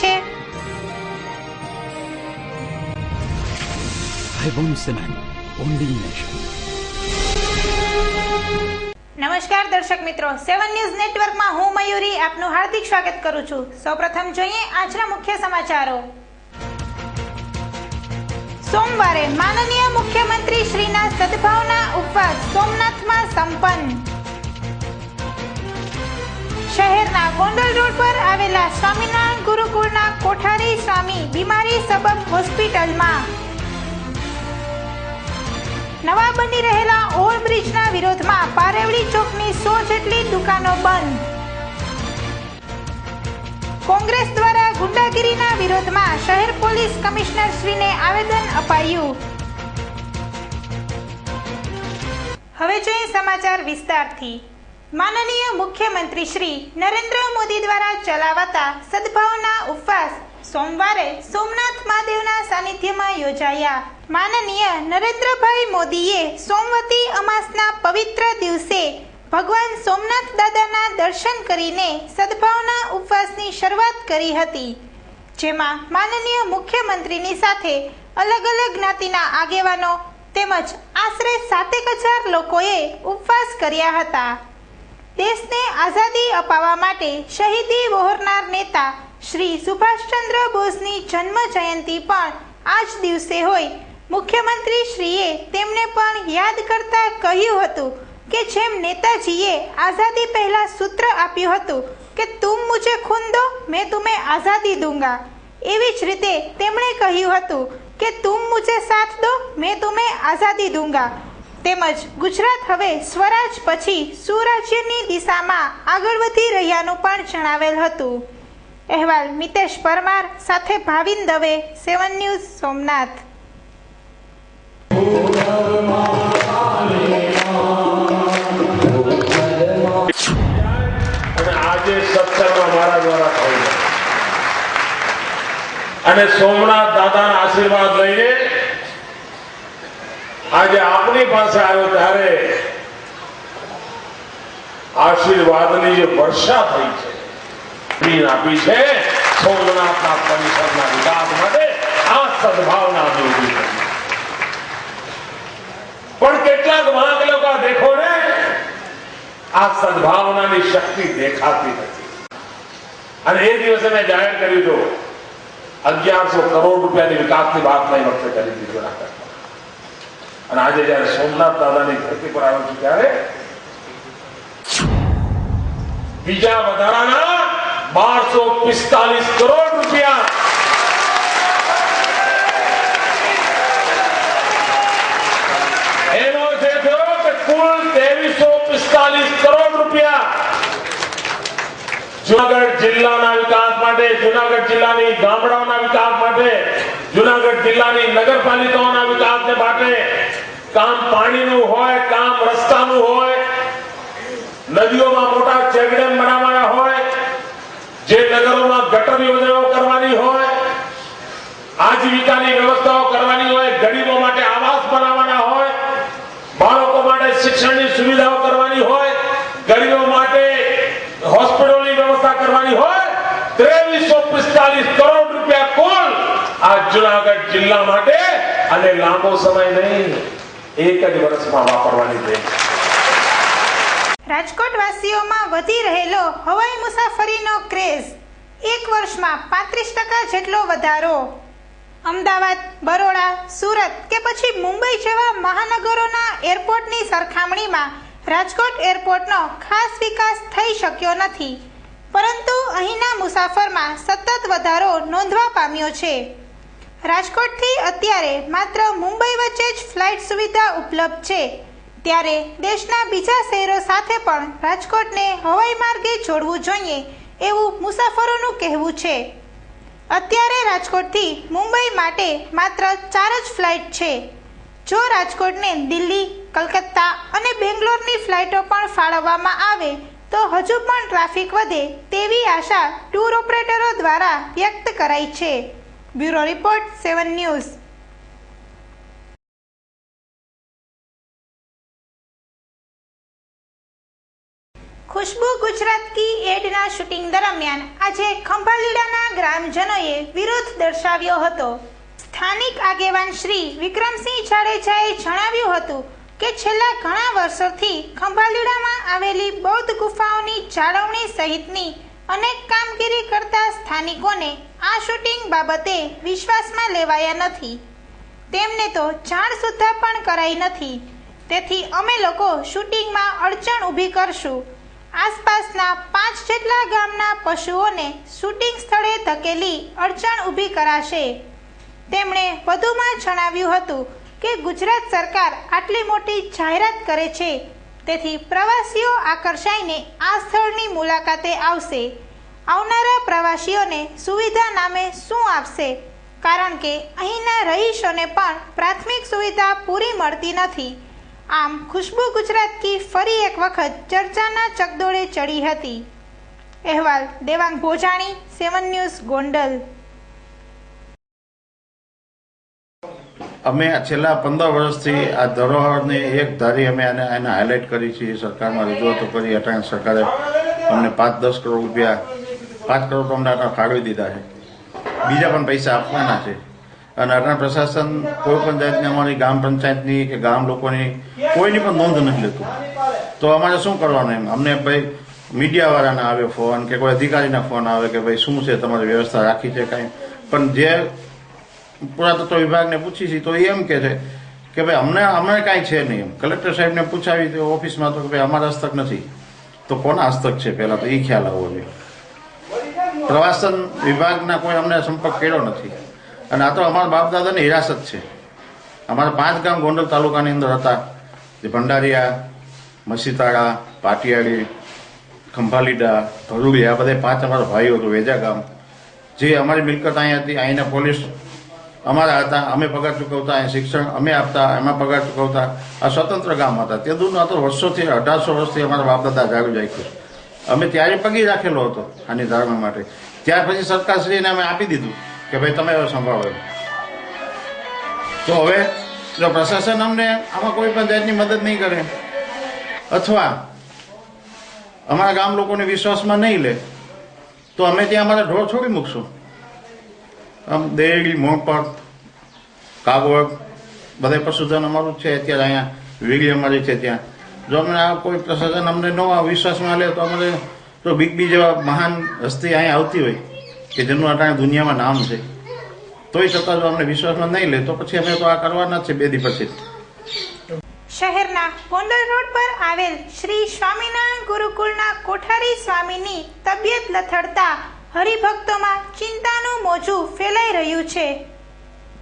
છે। નમસ્કાર દર્શક મિત્રો, 7 ન્યૂઝ નેટવર્કમાં હું મયુરી આપનું હાર્દિક સ્વાગત કરું છું। સૌપ્રથમ જોઈએ આજના મુખ્ય સમાચારો। સોમવારે માનનીય મુખ્યમંત્રી શ્રીના સદભાવના ઉપવાસ સોમનાથમાં સંપન્ન। શહેરના ગોંડલ રોડ પર આવેલા સ્વામિનારાયણ ગુરુકુળના કોઠારી સ્વામી બીમારી સબબ હોસ્પિટલમાં। નવા બની રહેલા ઓવરબ્રિજના વિરોધમાં પારેવડી ચોકની 100 જેટલી દુકાનો બંધ। કોંગ્રેસ દ્વારા ગુંડાગીરીના વિરોધમાં શહેર પોલીસ કમિશનર શ્રીને આવેદન અપાયું। હવે જોઈએ સમાચાર વિસ્તારથી। માનનીય મુખ્યમંત્રી શ્રી નરેન્દ્ર મોદી દ્વારા ચલાવાતા સદભાવના ઉપવાસ સોમવારે સોમનાથ મહાદેવના સાનિધ્યમાં યોજાયા। માનનીય નરેન્દ્રભાઈ મોદીએ સોમવતી અમાસના પવિત્ર દિવસે ભગવાન સોમનાથ દાદાના દર્શન કરીને સદભાવના ઉપવાસની શરૂઆત કરી હતી, જેમાં માનનીય મુખ્યમંત્રીની સાથે અલગ અલગ જ્ઞાતિના આગેવાનો તેમજ આશરે 7,000 લોકોએ ઉપવાસ કર્યા હતા। દેશને આઝાદી અપાવવા માટે શહીદી વહોરનાર નેતા શ્રી સુભાષચંદ્ર બોઝની જન્મ જયંતિ પણ આ જ દિવસે હોય। મુખ્યમંત્રી શ્રીએ તેમને પણ યાદ કરતા કહ્યું હતું કે જેમ નેતાજીએ આઝાદી પહેલા સૂત્ર આપ્યું હતું કે તુમ મુझे खून दो मैं तुम्हें आज़ादी दूंगा, એવી જ રીતે તેમણે કહ્યું હતું કે તુમ મુझे साथ दो मैं तुम्हें आज़ादी दूंगा। તેમજ ગુજરાત હવે સ્વરાજ પછી સુરાજ્યની દિશામાં આગળ વધી રહ્યાનું પણ જણાવેલ હતું। અહેવાલ મિતેશ પરમાર સાથે ભાવિન દવે, 7 ન્યૂઝ સોમનાથ। આજે સત્સંગમાં મારા દ્વારા થયું અને સોમનાથ દાદાના આશીર્વાદ લઈને આજે આપણી પાસે આવ્યો ત્યારે આશીર્વાદની જે વર્ષા થઈ છે આપી છે સોમનાથના પરિસરના વિકાસ માટે આ સદભાવના ઉભી કરી। પણ કેટલાક વાંક લોકો દેખો ને આ સદભાવનાની શક્તિ દેખાતી નથી અને એ દિવસે મેં જાહેર કર્યું હતું 1100 કરોડ રૂપિયાની વિકાસની વાત નહીં વખતે કરી દીધું ના કરતા અને આજે જયારે સોમનાથ દાદાની ધરતી પર આવ્યો છું ત્યારે બીજા વધારાના 1245 કરોડ રૂપિયા એનો જે થયો કે કુલ 2345 કરોડ રૂપિયા જૂનાગઢ જિલ્લાના વિકાસ માટે, જૂનાગઢ જિલ્લાની ગામડાઓના વિકાસ માટે, જૂનાગઢ જિલ્લાની નગરપાલિકાઓના વિકાસ માટે, કામ પાણીનું હોય, કામ રસ્તાનું હોય, નદીઓમાં મોટા ચેકડેમ બનાવવાના હોય, જે નગરોમાં ગટર યોજનાઓ કરવાની હોય, આજીવિકાની વ્યવસ્થાઓ કરવાની હોય, ગરીબો માટે આવાસ બનાવવાના હોય, બાળકો માટે શિક્ષણની સુવિધાઓ કરવાની હોય, ગરીબો માટે હોસ્પિટલની વ્યવસ્થા કરવાની હોય, 2345 કરોડ રૂપિયા કુલ આ જૂનાગઢ જિલ્લા માટે અને લાંબો સમય નહીં, એક જ વર્ષમાં વાપરવાની છે। રાજકોટ વાસીઓમાં વધી રહેલો હવાઈ મુસાફરીનો ક્રેઝ, એક વર્ષમાં 35% જેટલો વધારો। અમદાવાદ, બરોડા, સુરત કે પછી મુંબઈ જેવા મહાનગરોના એરપોર્ટની સરખામણીમાં રાજકોટ એરપોર્ટનો ખાસ વિકાસ થઈ શક્યો નથી, પરંતુ અહીંના મુસાફરમાં સતત વધારો નોંધવા પામ્યો છે। રાજકોટથી અત્યારે માત્ર મુંબઈ વચ્ચે જ ફ્લાઇટ સુવિધા ઉપલબ્ધ છે, ત્યારે દેશના બીજા શહેરો સાથે પણ રાજકોટને હવાઈ માર્ગે જોડવું જોઈએ એવું મુસાફરોનું કહેવું છે। અત્યારે રાજકોટથી મુંબઈ માટે માત્ર 4 જ ફ્લાઇટ છે। જો રાજકોટને દિલ્હી, કલકત્તા અને બેંગ્લોરની ફ્લાઇટો પણ ફાળવવામાં આવે તો હજુ પણ ટ્રાફિક વધે તેવી આશા ટૂર ઓપરેટરો દ્વારા વ્યક્ત કરાઈ છે। Bureau report, 7 news. खुशबू गुजरात की एडना शूटिंग दरमियान आज खंभालीडाना ગ્રામજનોએ વિરોધ દર્શાવ્યો હતો. સ્થાનિક આગેવાન શ્રી વિક્રમસિંહ જાડેજાએ જણાવ્યું હતું કે છેલ્લા ઘણા વર્ષોથી ખંભાલીડામાં આવેલી બૌદ્ધ ગુફાઓની જાળવણી સહિતની અનેક કામગીરી કરતા સ્થાનિકોને આ શૂટિંગ બાબતે વિશ્વાસમાં લેવાયા નથી. તેમને તો જાણ સુદ્ધા પણ કરાઈ નથી. તેથી અમે લોકો શૂટિંગમાં અડચણ ઊભી કરશું. આસપાસના 5 જેટલા ગામના પશુઓને શૂટિંગ સ્થળે ધકેલી અડચણ ઊભી કરાશે. તેમણે વધુમાં જણાવ્યું હતું કે ગુજરાત સરકાર આટલી મોટી જાહેરાત કરે છે, તેથી પ્રવાસીઓ આકર્ષાઈને આ સ્થળની મુલાકાતે આવશે. આવનારા પ્રવાસીઓને સુવિધા નામે શું આપશે? કારણ કે અહીંના રહીશોને પણ પ્રાથમિક સુવિધા પૂરી મળતી નથી. આમ ખુશ્બુ ગુજરાત કી ફરી એક વખત ચર્ચાના ચકડોળે ચડી હતી. અહેવાલ દેવાંગ ભોજાણી, 7 ન્યૂઝ, ગોંડલ. અમે છેલ્લા 15 વર્ષથી આ ધરોહરને એક ધારી અમે એને હાઇલાઇટ કરી છે. સરકારમાં રજૂઆતો કરી. અટાણે સરકારે અમને 5-10 કરોડ રૂપિયા 5 કરોડ તો અમને અટાણે ફાળવી દીધા છે. બીજા પણ પૈસા આપવાના છે. અને અટાણે પ્રશાસન કોઈ પણ જાતની અમારી ગ્રામ પંચાયતની કે ગામ લોકોની કોઈની પણ નોંધ નથી લેતું. તો અમારે શું કરવાનું? એમ અમને ભાઈ મીડિયાવાળાના આવે ફોન કે કોઈ અધિકારીના ફોન આવે કે ભાઈ શું છે, તમારી વ્યવસ્થા રાખી છે કાંઈ. પણ જે પુરાતત્વ વિભાગને પૂછી છે તો એ એમ કહે છે કે ભાઈ અમને કાંઈ છે નહીં. એમ કલેક્ટર સાહેબને પૂછાવી ઓફિસમાં તો કે ભાઈ અમારા હસ્તક નથી. તો કોના હસ્તક છે પહેલાં તો એ ખ્યાલ આવવો જોઈએ. પ્રવાસન વિભાગના કોઈ અમને સંપર્ક કર્યો નથી. અને આ તો અમારા બાપ દાદાની હિરાસત છે. અમારા 5 ગામ ગોંડલ તાલુકાની અંદર હતા, જે ભંડારીયા, મસીતાળા, પાટિયાળી, ખંભાલીડા, ભરૂડી, આ બધા 5 અમારા ભાઈઓ હતું. વેજા ગામ જે અમારી મિલકત અહીંયા હતી, અહીંના પોલીસ અમારા હતા, અમે પગાર ચૂકવતા, અહીં શિક્ષણ અમે આપતા, એમાં પગાર ચૂકવતા. આ સ્વતંત્ર ગામ હતા. તે દૂરનું તો વર્ષોથી 1800 વર્ષથી અમારા બાપ દાદા જાળવી રાખ્યું. અમે ત્યારે પગી રાખેલો હતો આની ધારણા માટે. ત્યાર પછી સરકારશ્રીને અમે આપી દીધું કે ભાઈ તમે હવે સંભાળો. તો હવે જો પ્રશાસન અમને આમાં કોઈ પણ જાતની મદદ નહીં કરે અથવા અમારા ગામ લોકોને વિશ્વાસમાં નહીં લે તો અમે ત્યાં અમારા ઢોર છોડી મૂકશું. આમ દેડી, મોણપટ, કાગવડ બધા પશુધન અમારું છે. અત્યારે અહીંયા વીડી અમારી છે. ત્યાં જો અમને આ કોઈ પ્રશાસન અમને ન વિશ્વાસમાં લે તો અમારે જો બિગ બી જેવા મહાન હસ્તી અહીંયા આવતી હોય કે જેનું અટાણે દુનિયામાં નામ છે, તોય છતાં જો અમને વિશ્વાસમાં નહીં લે તો પછી અમે તો આ કરવાના જ છે 2 દી પછી. શહેરના ગોંડલ રોડ પર આવેલ શ્રી સ્વામિનારાયણ ગુરુકુળના કોઠારી સ્વામીની તબિયત લથડતા હરિભક્તોમાં ચિંતાનું મોજું ફેલાઈ રહ્યું છે.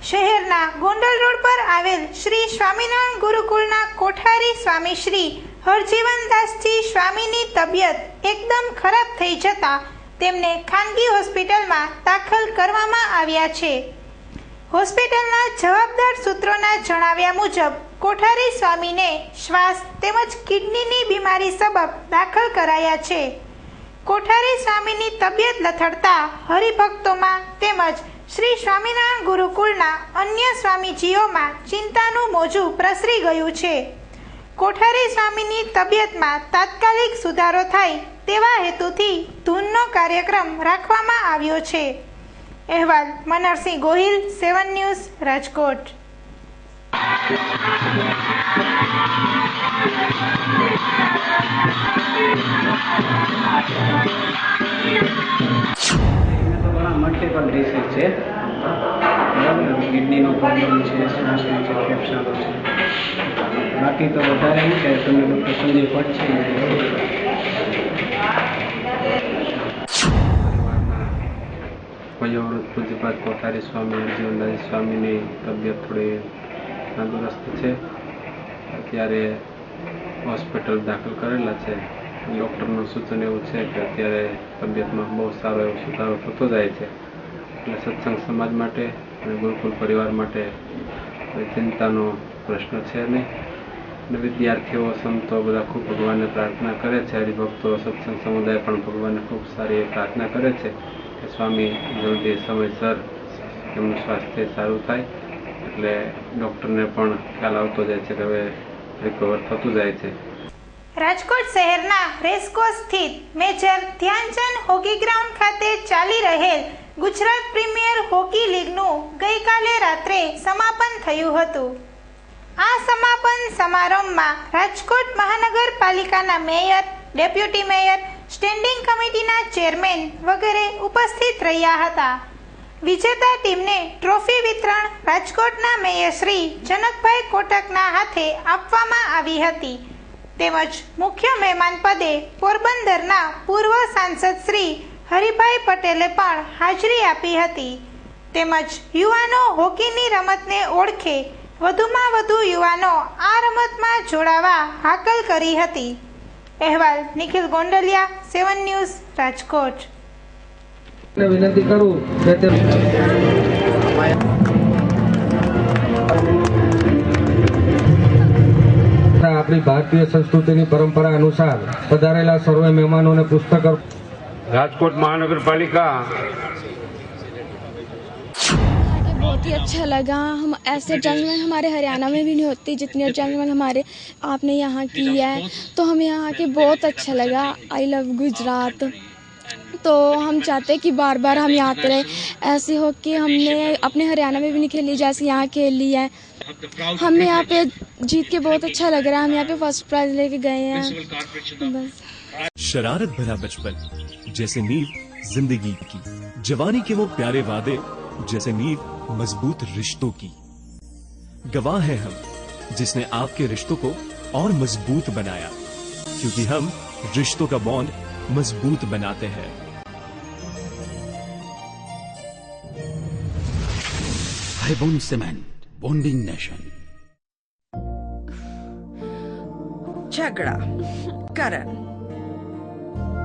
શહેરના ગોંડલ રોડ પર આવેલ શ્રી સ્વામિનારાયણ ગુરુકુળના કોઠારી સ્વામી શ્રી હરજીવનદાસજી સ્વામીની તબિયત એકદમ ખરાબ થઈ જતા તેમને ખાનગી હોસ્પિટલમાં દાખલ કરવામાં આવ્યા છે. હોસ્પિટલના જવાબદાર સૂત્રોના જણાવ્યા મુજબ કોઠારી સ્વામીને શ્વાસ તેમજ કિડનીની બીમારી સબબ દાખલ કરાયા છે. કોઠારી સ્વામીની તબિયત લથડતા હરિભક્તોમાં તેમજ શ્રી સ્વામિનારાયણ ગુરુકુળના અન્ય સ્વામીજીઓમાં ચિંતાનું મોજું પ્રસરી ગયું છે. કોઠારી સ્વામીની તબિયતમાં તાત્કાલિક સુધારો થાય તેવા હેતુથી ધૂનનો કાર્યક્રમ રાખવામાં આવ્યો છે. અહેવાલ Manarsinh Gohil, 7 news, Rajkot. Multiple disease છે, કિડનીનો પ્રોબ્લેમ છે, શ્વાસનો છે, ફેફસાનો છે. બાકી તો વધારે એમ કે તમે ડૉક્ટર સંજય ભટ્ટ છે વયોવૃદ્ધ પૂજ્યપાદ કોઠારી સ્વામી હરજીવનદાસ સ્વામીની તબિયત થોડી તંદુરસ્ત છે. અત્યારે હોસ્પિટલ દાખલ કરેલા છે. ડૉક્ટરનું સૂચન એવું છે કે અત્યારે તબિયતમાં બહુ સારો એવો સુધારો થતો જાય છે. એટલે સત્સંગ સમાજ માટે અને ગુરુકુલ પરિવાર માટે કોઈ ચિંતાનો પ્રશ્ન છે નહીં. અને વિદ્યાર્થીઓ, સંતો બધા ખૂબ ભગવાનને પ્રાર્થના કરે છે. હરિભક્તો, સત્સંગ સમુદાય પણ ભગવાનને ખૂબ સારી પ્રાર્થના કરે છે કે સ્વામી જલ્દી સમયસર એમનું સ્વાસ્થ્ય સારું થાય. એટલે ડૉક્ટરને પણ ખ્યાલ આવતો જાય છે કે હવે રિકવર થતું જાય છે. રાજકોટ શહેરના રેસકોર્સ સ્થિત મેજર ધ્યાનચંદ હોકી ગ્રાઉન્ડ ખાતે ચાલી રહેલ ગુજરાત પ્રીમિયર હોકી લીગનું ગઈકાલે રાત્રે સમાપન થયું હતું. આ સમાપન સમારંભમાં રાજકોટ મહાનગરપાલિકાના મેયર, ડેપ્યુટી મેયર, સ્ટેન્ડિંગ કમિટીના ચેરમેન વગેરે ઉપસ્થિત રહ્યા હતા. વિજેતા ટીમને ટ્રોફી વિતરણ રાજકોટના મેયર શ્રી જનકભાઈ કોટકના હાથે આપવામાં આવી હતી. તેમજ મુખ્ય મહેમાન પદે પોરબંદરના પૂર્વ સાંસદ શ્રી હરિભાઈ પટેલે પણ હાજરી આપી હતી. તેમજ યુવાનો હોકીની રમતને ઓળખે, વધુમાં વધુ યુવાનો આ રમતમાં જોડાવા હાકલ કરી હતી. અહેવાલ નિખિલ ગોંડલિયા, 7 ન્યૂઝ, રાજકોટ. વિનંતી કરું કે આપણી ભારતીય સંસ્કૃતિની પરંપરા અનુસાર પધારેલા સર્વે મહેમાનોને પુસ્તક राजकोट महानगरपालिका बहुत ही अच्छा लगा. हम ऐसे जंगल हमारे हरियाणा में भी नहीं होती जितनी जंगल हमारे आपने यहाँ की है, तो हमें यहाँ आके बहुत अच्छा लगा. I love Gujarat. तो हम चाहते हैं कि बार बार हम यहाँ आते रहे. ऐसे हो कि हमने अपने हरियाणा में भी नहीं खेली जैसे यहाँ खेली है. हमें यहाँ पे जीत के बहुत अच्छा लग रहा है. हम यहाँ पे फर्स्ट प्राइज लेके गए हैं. बस शरारत भरा बचपन जैसे नींव जिंदगी की, जवानी के वो प्यारे वादे जैसे नींव मजबूत रिश्तों की. गवाह हैं हम जिसने आपके रिश्तों को और मजबूत बनाया, क्योंकि हम रिश्तों का बॉन्ड मजबूत बनाते हैं. Haibon Cement, bonding nation. झगड़ा, करण,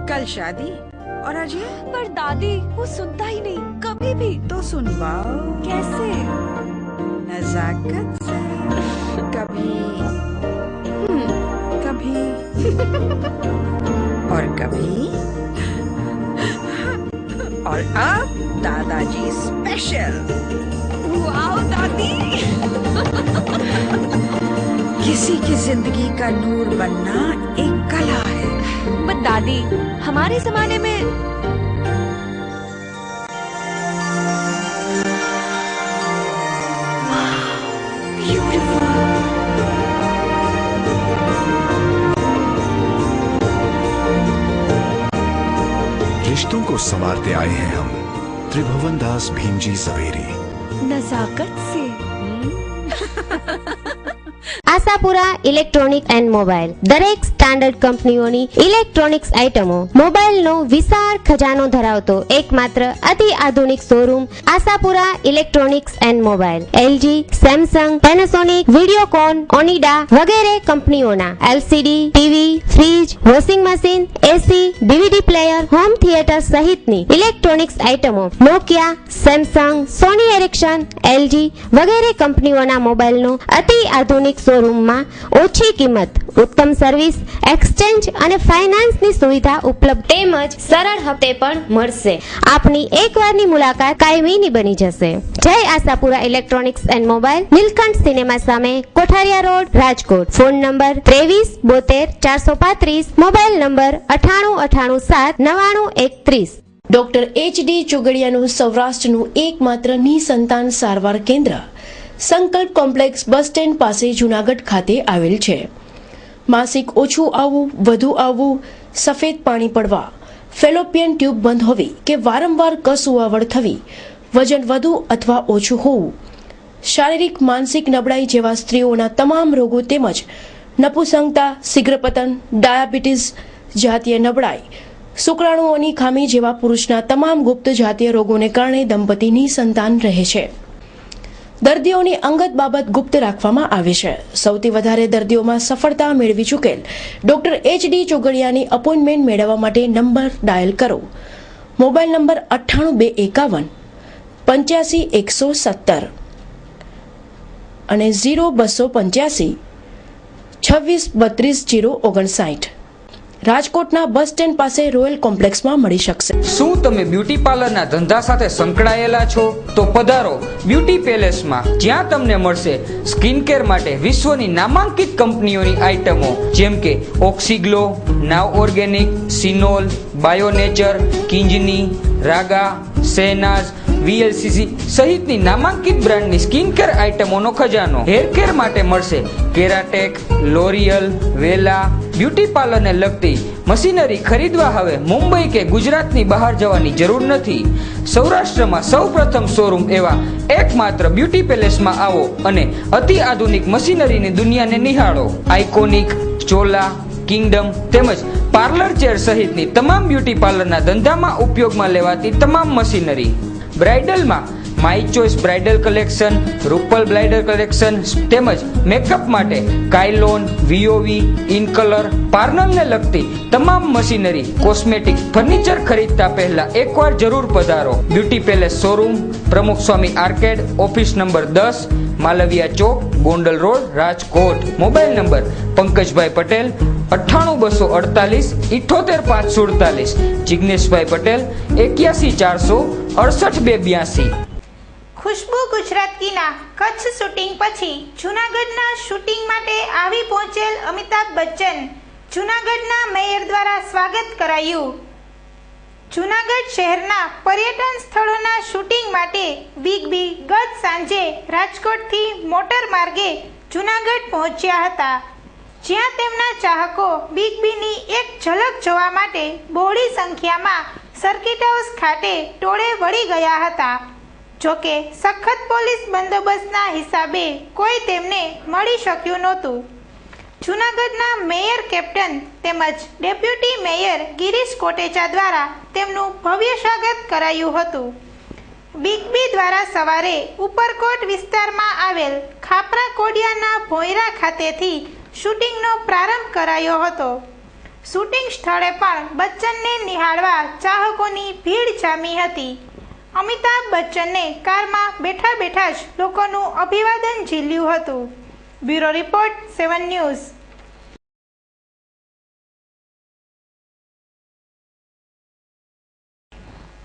कल शादी और आज ये? पर दादी वो सुनता ही नहीं कभी भी. तो सुनवाओ. कैसे? नजाकत से. कभी कभी और कभी और अब दादाजी स्पेशल. वाओ दादी. किसी की जिंदगी का नूर बनना एक कला है. बट दादी हमारे जमाने में रिश्तों को संवारते आए हैं हम, त्रिभुवन दास भीमजी सवेरी. नजाकत से. આશાપુરા ઇલેક્ટ્રોનિક એન્ડ મોબાઈલ દરેક સ્ટાન્ડર્ડ કંપનીઓની ઇલેક્ટ્રોનિક્સ આઇટમો, મોબાઈલનો વિશાળ ખજાનો ધરાવતો એકમાત્ર અતિ આધુનિક showroom Ashapura electronics and mobile. LG, Samsung, Panasonic, Videocon, Onida વગેરે કંપનીઓના LCD, TV, fridge, washing machine, AC, DVD player, home theatre સહિતની ઇલેક્ટ્રોનિક્સ આઇટમો Nokia, Samsung, Sony Ericsson, LG વગેરે કંપનીઓના મોબાઈલનો અતિ આધુનિક શોરૂમમાં ઓછી કિંમત, ઉત્તમ સર્વિસ, એક્સચેન્જ અને ફાઇનાન્સની સુવિધા ઉપલબ્ધ તેમજ સરળ હપ્તે પણ મળશે. આપની એકવારની મુલાકાત કાયમીની બની જશે. Jai Ashapura electronics and mobile, Nilkanth cinema સામે, Kothariya road, Rajkot. Phone number 23 72 435, mobile number 98 98 7 99 31. Doctor H D. ચોગડિયાનું સૌરાષ્ટ્રનું એકમાત્ર નિસંતાન સારવાર કેન્દ્ર સંકલ્પ કોમ્પ્લેક્સ બસ સ્ટેન્ડ પાસે જૂનાગઢ ખાતે આવેલ છે. માસિક ઓછું આવવું, વધુ આવવું, સફેદ પાણી પડવા, ફેલોપિયન ટ્યુબ બંધ હોવી કે વારંવાર કસુવાવડ થવી, વજન વધુ અથવા ઓછું હોવું, શારીરિક માનસિક નબળાઈ જેવા સ્ત્રીઓના તમામ રોગો તેમજ નપુંસકતા, શીઘ્રપતન, ડાયાબિટીસ, જાતીય નબળાઈ, શુક્રાણુઓની ખામી જેવા પુરુષના તમામ ગુપ્ત જાતીય રોગોને કારણે દંપતીની સંતાન રહે છે. દર્દીઓની અંગત બાબત ગુપ્ત રાખવામાં આવે છે. સૌથી વધારે દર્દીઓમાં સફળતા મેળવી ચૂકેલ ડોક્ટર એચ.ડી. ચોગડિયાની અપોઇન્ટમેન્ટ મેળવવા માટે નંબર ડાયલ કરો. મોબાઈલ નંબર 98 251 85 117 અને 0285 26 32 059. રાજકોટના બસ સ્ટેન્ડ પાસે રોયલ કોમ્પ્લેક્સમાં મળી શકશે. શું તમે બ્યુટી પાર્લરના ધંધા સાથે સંકળાયેલા છો? તો પધારો બ્યુટી પેલેસમાં, જ્યાં તમને મળશે સ્કિન કેર માટે વિશ્વની નામાંકિત કંપનીઓની આઇટમો જેમ કે ઓક્સીગ્લો, નાવ ઓર્ગેનિક, સિનોલ, બાયોનેચર, કિંજની, રાગા, શહેનાઝ, VLCC સહિતની નામાંકિત બ્રાન્ડની સ્કિન કેર આઇટમોનો ખજાનો. હેર કેર માટે મળશે કેરાટેક, લોરિયલ, વેલા. બ્યુટી પાર્લરને લગતી મશીનરી ખરીદવા હવે મુંબઈ કે ગુજરાતની બહાર જવાની જરૂર નથી. સૌરાષ્ટ્રમાં સૌપ્રથમ શોરૂમ એવા એકમાત્ર બ્યુટી પેલેસમાં આવો અને અતિ આધુનિક મશીનરીની દુનિયાને નિહાળો. આઇકોનિક, ચોલા, કિંગડમ તેમજ પાર્લર ચેર સહિતની તમામ બ્યુટી પાર્લરના ધંધામાં ઉપયોગમાં લેવાતી તમામ મશીનરી. બ્રાઇડલમાં my choice bridal collection, Rupal bridal collection તેમજ મેકઅપ માટે કાયલોન, VOV, ઇન કલર, પાર્લરને લગતી તમામ મશીનરી, કોસ્મેટિક, ફર્નિચર ખરીદતા પહેલા એકવાર જરૂર પધારો. Beauty palace showroom, Pramukh Swami arcade, office number 10, Malviya Chowk, Gondal road, Rajkot. Mobile number Pankajbhai Patel 98248 78547, Jigneshbhai Patel 81 400 68 282. Khushbu Gujarat કીના કચ્છ શૂટિંગ પછી જૂનાગઢના શૂટિંગ માટે આવી પહોંચેલ અમિતાભ બચ્ચન જૂનાગઢના મેયર દ્વારા સ્વાગત કરાયું. જૂનાગઢ શહેરના પર્યટન સ્થળોના શૂટિંગ માટે બિગ બી ગત સાંજે રાજકોટથી મોટર માર્ગે જૂનાગઢ પહોંચ્યા હતા, જ્યાં તેમના ચાહકો બિગ બીની એક ઝલક જોવા માટે બહોળી સંખ્યામાં સર્કિટ હાઉસ ખાતે ટોળે વળી ગયા હતા. જોકે સખત પોલીસ બંદોબસ્તના હિસાબે કોઈ તેમને મળી શક્યું નહોતું. જૂનાગઢના મેયર કેપ્ટન તેમજ ડેપ્યુટી મેયર ગિરીશ કોટેચા દ્વારા તેમનું ભવ્ય સ્વાગત કરાયું હતું. બિગ બી દ્વારા સવારે ઉપરકોટ વિસ્તારમાં આવેલ ખાપરા કોડિયાના ભોયરા ખાતેથી શૂટિંગનો પ્રારંભ કરાયો હતો. શૂટિંગ સ્થળે પણ બચ્ચનને નિહાળવા ચાહકોની ભીડ જામી હતી. અમિતાભ બચ્ચનને કારમાં બેઠા બેઠા જ લોકોનું અભિવાદન ઝીલ્યું હતું. Bureau report 7 news.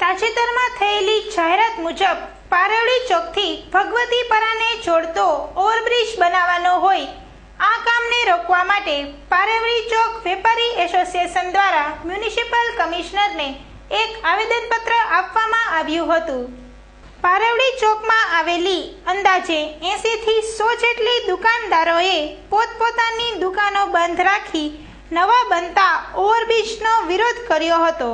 તાજેતરમાં થયેલી જાહેરાત મુજબ પારેવડી ચોકથી ભગવતીપરાને જોડતો ઓવરબ્રિજ બનાવવાનો હોય, આ કામને રોકવા માટે પારેવડી ચોક વેપારી એસોસિએશન દ્વારા મ્યુનિસિપલ કમિશનરને એક આવેદનપત્ર આપવામાં આવ્યું હતું. પારેવડી ચોકમાં આવેલી અંદાજે 80 થી 100 જેટલી દુકાનદારોએ પોતપોતાની દુકાનો બંધ રાખી નવા બનતા ઓવરબ્રિજનો વિરોધ કર્યો હતો.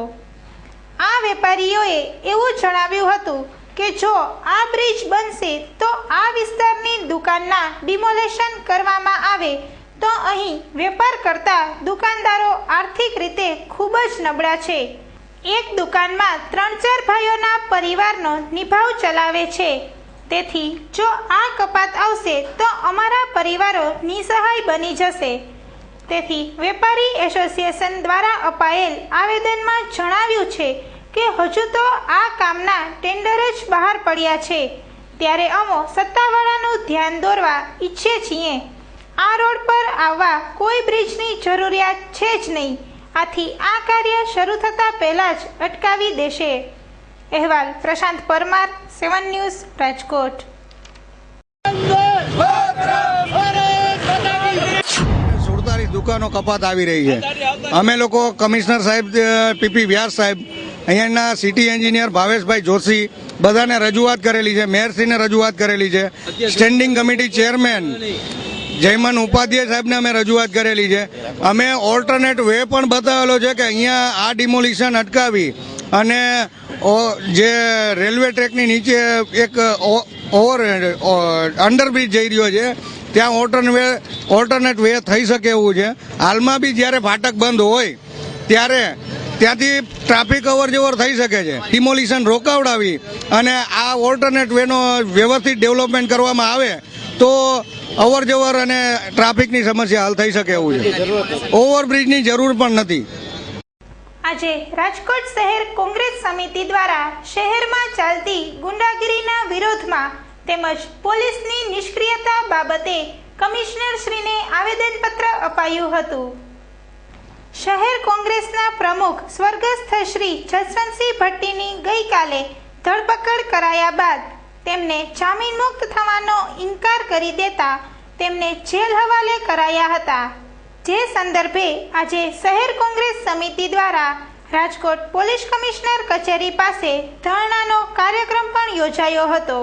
આ વેપારીઓએ એવું જણાવ્યું હતું કે જો આ બ્રિજ બનશે તો આ વિસ્તારની દુકાનના ડિમોલેશન કરવામાં આવે તો અહીં વેપાર કરતા દુકાનદારો આર્થિક રીતે ખૂબ જ નબળા છે. એક દુકાનમાં 3-4 ભાઈઓના પરિવારનો નિભાવ ચલાવે છે. તેથી જો આ કપાત આવશે તો અમારા પરિવારો નિસહાય બની જશે. તેથી વેપારી એસોસિએશન દ્વારા અપાયેલ આવેદનમાં જણાવ્યું છે કે હજુ તો આ કામના ટેન્ડર જ બહાર પડ્યા છે, ત્યારે અમે સત્તાવાળાનું ધ્યાન દોરવા ઈચ્છીએ છીએ. આ રોડ પર આવવા કોઈ બ્રિજની જરૂરિયાત છે જ નહીં. આથી આ કાર્ય શરૂ થતા પહેલા જ અટકાવી દેશે. અહેવાલ પ્રશાંત પરમાર, 7 ન્યૂઝ, રાજકોટ. દુકાનો કપાત આવી રહી છે. અમે લોકો કમિશનર સાહેબ પીપી વ્યાસ સાહેબ, અહીંયાના સિટી એન્જિનિયર ભાવેશભાઈ જોશી બધાને રજૂઆત કરેલી છે, મેયરશ્રીને રજૂઆત કરેલી છે, સ્ટેન્ડિંગ કમિટી ચેરમેન જયમન ઉપાધ્યાય સાહેબને અમે રજૂઆત કરેલી છે. અમે ઓલ્ટરનેટ વે પણ બતાવેલો છે કે અહીંયા આ ડિમોલિશન અટકાવી અને જે રેલવે ટ્રેકની નીચે એક અંડરબ્રિજ જઈ રહ્યો છે ત્યાં ઓલ્ટરનેટ વે થઈ શકે એવું છે. હાલમાં બી જ્યારે ફાટક બંધ હોય ત્યારે ત્યાંથી ટ્રાફિક અવર જવર થઈ શકે છે. ડિમોલિશન રોકાવડાવી અને આ ઓલ્ટરનેટ વેનો વ્યવસ્થિત ડેવલપમેન્ટ કરવામાં આવે તો અવર જવર અને ટ્રાફિકની સમસ્યા હલ થઈ શકે એવું છે. ઓવરબ્રિજની જરૂર પણ નથી. આજે રાજકોટ શહેર કોંગ્રેસ સમિતિ દ્વારા શહેરમાં ચાલતી ગુંડાગીરીના વિરોધમાં તેમજ પોલીસની નિષ્ક્રિયતા બાબતે કમિશનરશ્રીને આવેદનપત્ર અપાયું હતું. શહેર કોંગ્રેસના પ્રમુખ સ્વર્ગસ્થ શ્રી જસવંતસિંહ ભટ્ટીની ગઈકાલે ધરપકડ કરાયા બાદ તેમને જામીન મુક્ત થવાનો ઇનકાર કરી દેતા તેમને જેલ હવાલે કરાયા હતા. જે સંદર્ભે આજે શહેર કોંગ્રેસ સમિતિ દ્વારા રાજકોટ પોલીસ કમિશનર કચેરી પાસે ધરણાનો કાર્યક્રમ પણ યોજાયો હતો.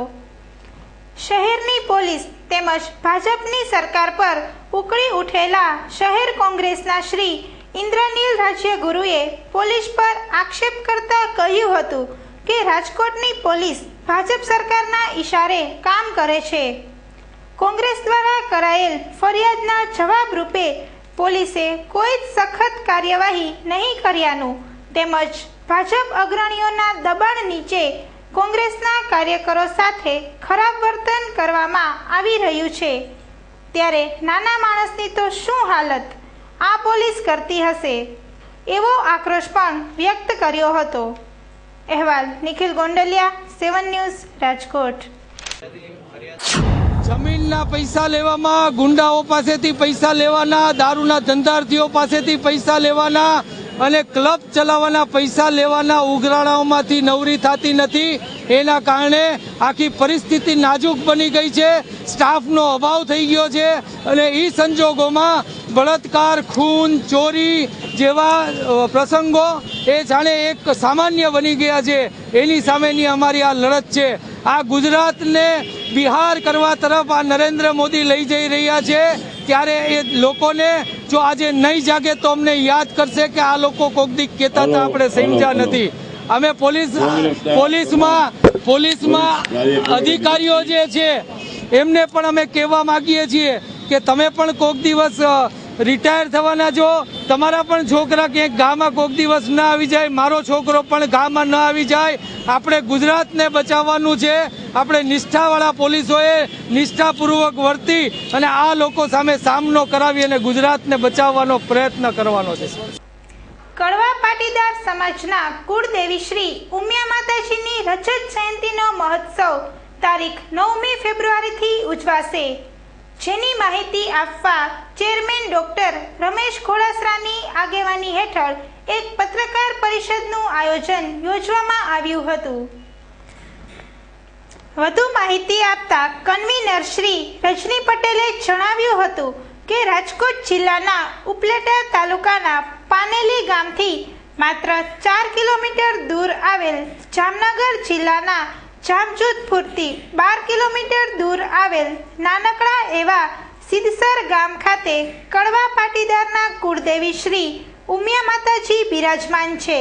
શહેરની પોલીસ તેમજ ભાજપની સરકાર પર ઉકળી ઉઠેલા શહેર કોંગ્રેસના શ્રી ઇન્દ્રનીલ રાજ્યગુરુએ પોલીસ પર આક્ષેપ કરતા કહ્યું હતું કે રાજકોટની પોલીસ ભાજપ સરકારના ઈશારે કામ કરે છે. કોંગ્રેસ દ્વારા કરાયેલ ફરિયાદના જવાબ રૂપે પોલીસે કોઈ જ સખત કાર્યવાહી નહીં કર્યાનું તેમજ ભાજપ અગ્રણીઓના દબાણ નીચે કોંગ્રેસના કાર્યકરો સાથે ખરાબ વર્તન કરવામાં આવી રહ્યું છે. ત્યારે નાના માણસની તો શું હાલત આ પોલીસ કરતી હશે એવો આક્રોશ પણ વ્યક્ત કર્યો હતો. અહેવાલ નિખિલ ગોંડલિયા, 7 ન્યૂઝ, રાજકોટ. જમીનના પૈસા લેવામાં, ગુંડાઓ પાસેથી પૈસા લેવાના, દારૂના ધંધાર્થીઓ પાસેથી પૈસા લેવાના અને ક્લબ ચલાવવાના પૈસા લેવાના ઉઘરાણાઓમાંથી નવરી થતી નથી. એના કારણે આખી પરિસ્થિતિ નાજુક બની ગઈ છે. સ્ટાફનો અભાવ થઈ ગયો છે અને એ સંજોગોમાં બળાત્કાર, ખૂન, ચોરી જેવા પ્રસંગો એ જાણે એક સામાન્ય બની ગયા છે. એની સામેની અમારી આ લડત છે. આ ગુજરાતને બિહાર કરવા તરફ આ નરેન્દ્ર મોદી લઈ જઈ રહ્યા છે. ત્યારે એ લોકોને જો આજે નહીં જાગે તો અમને યાદ કરશે કે આ લોકો કોક દી કહેતા હતા આપણે સમજ્યા નથી. અમે પોલીસમાં અધિકારીઓ જે છે એમને પણ અમે કહેવા માંગીએ છીએ કે તમે પણ કોક દિવસ રિટાયર થવાના છો. તમારા પણ છોકરા ક્યાંક ગામમાં કોક દિવસ ના આવી જાય, મારો છોકરો પણ ગામમાં ન આવી જાય. આપણે ગુજરાતને બચાવવાનું છે. આપણે નિષ્ઠાવાળા પોલીસોએ નિષ્ઠાપૂર્વક વર્તી અને આ લોકો સામે સામનો કરાવી અને ગુજરાતને બચાવવાનો પ્રયત્ન કરવાનો છે. કડવા પાટીદાર સમાજના કુળદેવી શ્રી ઉમિયા માતાજીની રજત જયંતિનો મહોત્સવ તારીખ 9મી ફેબ્રુઆરીથી ઉજવાશે. જેની માહિતી આપવા ચેરમેન ડોક્ટર રમેશ ઘોડાસરાની આગેવાની હેઠળ એક પત્રકાર પરિષદનું આયોજન યોજવામાં આવ્યું હતું. વધુ માહિતી આપતા કન્વીનર શ્રી રજની પટેલે જણાવ્યું હતું કે રાજકોટ જિલ્લાના ઉપલેટા તાલુકાના પાનેલી ગામથી માત્ર 4 કિલોમીટર દૂર આવેલ જામનગર જિલ્લાના જામજોધપુરથી 12 કિલોમીટર દૂર આવેલ નાનકડા એવા સિદ્ધસર ગામ ખાતે કડવા પાટીદારના કુળદેવી શ્રી ઉમિયા માતાજી બિરાજમાન છે.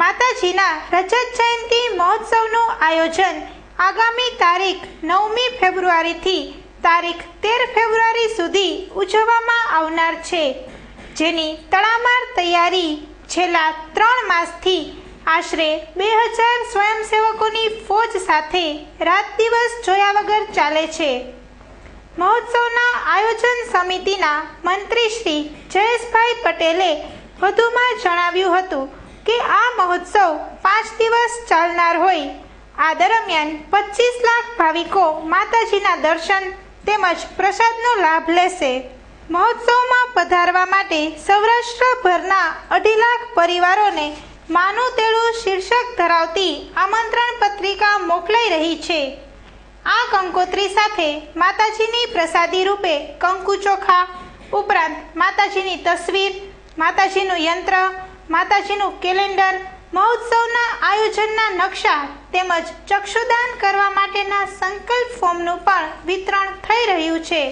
માતાજીના રજત જયંતિ મહોત્સવનું આયોજન આગામી તારીખ 9મી ફેબ્રુઆરીથી તારીખ 13 ફેબ્રુઆરી સુધી ઉજવવામાં આવનાર છે. જેની તડામાર તૈયારી છેલ્લા 3 માસથી આશરે 2000 સ્વયંસેવકોની ફોજ સાથે રાત દિવસ જોયા વગર ચાલે છે. મહોત્સવના આયોજન સમિતિના મંત્રી શ્રી જયેશભાઈ પટેલે વધુમાં જણાવ્યું હતું કે આ મહોત્સવ 5 દિવસ ચાલનાર હોય. આ દરમિયાન 25 લાખ ભાવિકો માતાજીના દર્શન તેમજ પ્રસાદનો લાભ લેશે. મહોત્સવમાં પધારવા માટે સૌરાષ્ટ્રભરના 2.5 લાખ પરિવારોને માનું તેડું શીર્ષક ધરાવતી આમંત્રણ પત્રિકા મોકલાઈ રહી છે. આ કંકોત્રી સાથે માતાજીની પ્રસાદી રૂપે કંકુ ચોખા ઉપરાંત માતાજીની તસવીર, માતાજીનું યંત્ર, માતાજીનું કેલેન્ડર, મહોત્સવના આયોજનના નકશા તેમજ ચક્ષુદાન કરવા માટેના સંકલ્પ ફોર્મનું પણ વિતરણ થઈ રહ્યું છે.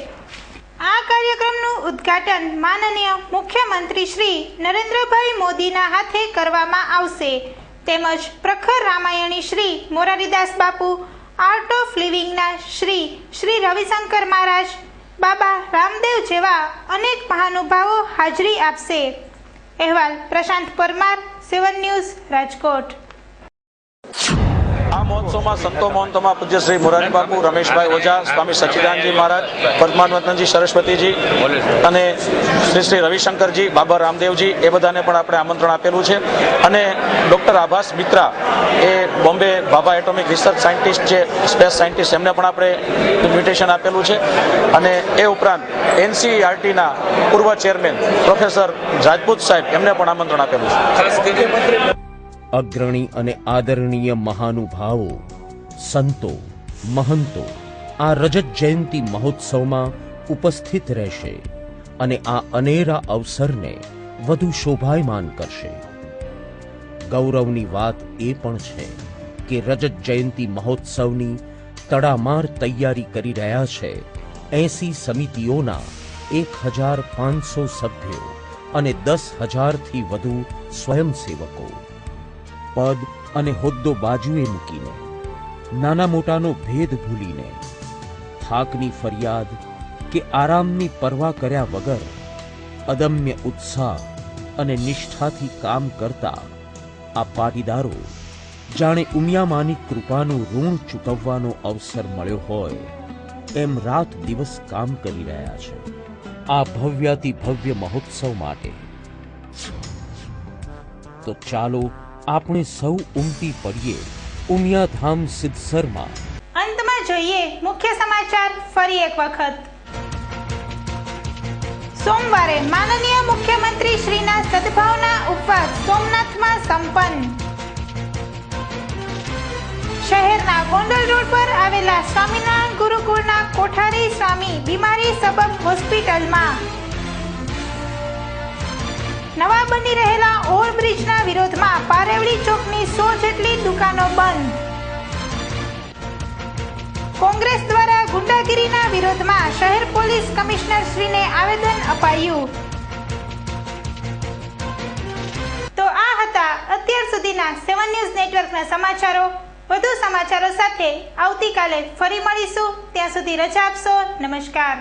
આ કાર્યક્રમનું ઉદ્ઘાટન માનનીય મુખ્યમંત્રી શ્રી નરેન્દ્રભાઈ મોદીના હાથે કરવામાં આવશે. તેમજ પ્રખર રામાયણી શ્રી મોરારીદાસ બાપુ, આર્ટ ઓફ લિવિંગના શ્રી રવિશંકર મહારાજ, બાબા રામદેવ જેવા અનેક મહાનુભાવો હાજરી આપશે. અહેવાલ પ્રશાંત પરમાર, 7 ન્યૂઝ, રાજકોટ. આ મહોત્સવમાં સંતો મહંતોમાં પૂજ્ય શ્રી મોરારી બાપુ, રમેશભાઈ ઓઝા, સ્વામી સચ્ચિદાનંદજી મહારાજ, પરમાનંદજી સરસ્વતીજી અને શ્રી રવિશંકરજી, બાબા રામદેવજી એ બધાને પણ આપણે આમંત્રણ આપેલું છે. અને ડૉક્ટર આભાસ મિત્રા એ Bombay Bhabha atomic research scientist છે, સ્પેસ સાયન્ટિસ્ટ, એમને પણ આપણે ઇન્વિટેશન આપેલું છે. અને એ ઉપરાંત NCERTના પૂર્વ ચેરમેન પ્રોફેસર રાજપૂત સાહેબ એમને પણ આમંત્રણ આપેલું છે. અગ્રણી અને આદરણીય મહાનુભાવો, સંતો, મહંતો આ રજત જયંતિ મહોત્સવમાં ઉપસ્થિત રહેશે અને આ અનેરા અવસરને વધુ શોભાયમાન કરશે. ગૌરવની વાત એ પણ છે કે રજત જયંતિ મહોત્સવની તડામાર તૈયારી કરી રહ્યા છે 80 સમિતિઓના 1500 સભ્યો અને 10,000થી વધુ સ્વયંસેવકો. પદ અને હોદ્દો બાજુએ મૂકીને, નાના મોટાનો ભેદ ભૂલીને, થાકની ફરિયાદ કે આરામની પરવા કર્યા વગર અદમ્ય ઉત્સાહ અને નિષ્ઠાથી કામ કરતા આ પાટીદારો જાણે ઉમિયામાની કૃપાનું ઋણ ચૂકવવાનો અવસર મળ્યો હોય એમ રાત દિવસ કામ કરી રહ્યા છે આ ભવ્યાતિ ભવ્ય મહોત્સવ માટે. તો ચાલો આપણે સૌ ઉમટી પડીએ ઉમિયાધામ સિદ્ધસરમાં. અંતમાં જોઈએ મુખ્ય સમાચાર ફરી એક વખત. સોમવારે માનનીય મુખ્યમંત્રી શ્રીના સદભાવના ઉપવાસ સોમનાથમાં સંપન્ન. શહેરના ગોંડલ રોડ પર આવેલા સ્વામિનારાયણ ગુરુકુળના કોઠારી સ્વામી બીમારી સબબ હોસ્પિટલમાં. નવા બની રહેલા ઓવરબ્રિજના વિરોધમાં પારેવડી ચોકની 100 જેટલી દુકાનો બંધ. કોંગ્રેસ દ્વારા ગુંડાગીરીના વિરોધમાં શહેર પોલીસ કમિશનર શ્રીને આવેદન અપાયું. તો આ હતા અત્યાર સુધીના 7 ન્યૂઝ નેટવર્કના સમાચારો. વધુ સમાચારો સાથે આવતીકાલે ફરી મળીશું. ત્યાં સુધી રજા આપશો. નમસ્કાર.